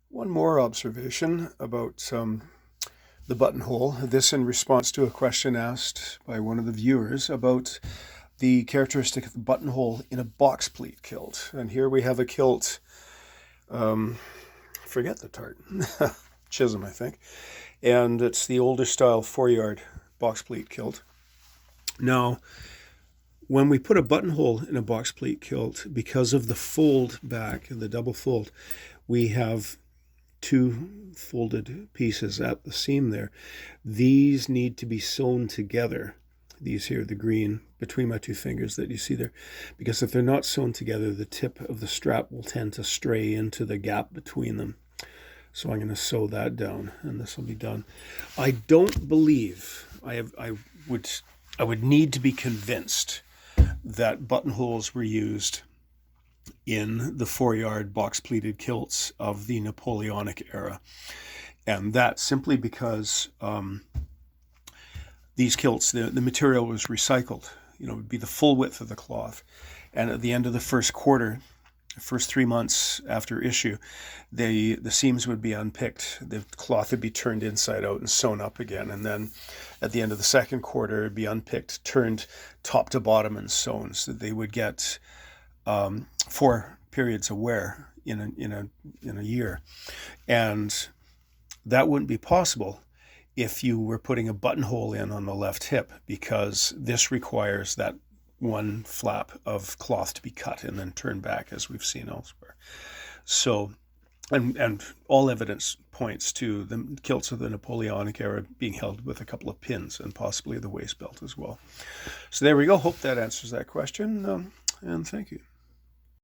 One more observation about the buttonhole, this in response to a question asked by one of the viewers about the characteristic of the buttonhole in a box pleat kilt. And here we have a kilt, forget the tartan, Chisholm, I think, and it's the older style 4-yard box pleat kilt. Now, when we put a buttonhole in a box pleat kilt, because of the fold back, the double fold, we have two folded pieces at the seam there. These need to be sewn together. These here, the green, between my two fingers that you see there. Because if they're not sewn together, the tip of the strap will tend to stray into the gap between them. So I'm going to sew that down, and this will be done. I don't believe, I would need to be convinced that buttonholes were used in the 4-yard box pleated kilts of the Napoleonic era. And that simply because these kilts, the material was recycled. It would be the full width of the cloth. And at the end of the first quarter, the first 3 months after issue, the seams would be unpicked. The cloth would be turned inside out and sewn up again. And then at the end of the second quarter, it would be unpicked, turned top to bottom and sewn, so that they would get 4 periods of wear in a year. And that wouldn't be possible if you were putting a buttonhole in on the left hip, because this requires that one flap of cloth to be cut and then turned back, as we've seen elsewhere. So, and all evidence points to the kilts of the Napoleonic era being held with a couple of pins and possibly the waist belt as well. So there we go. Hope that answers that question, and thank you.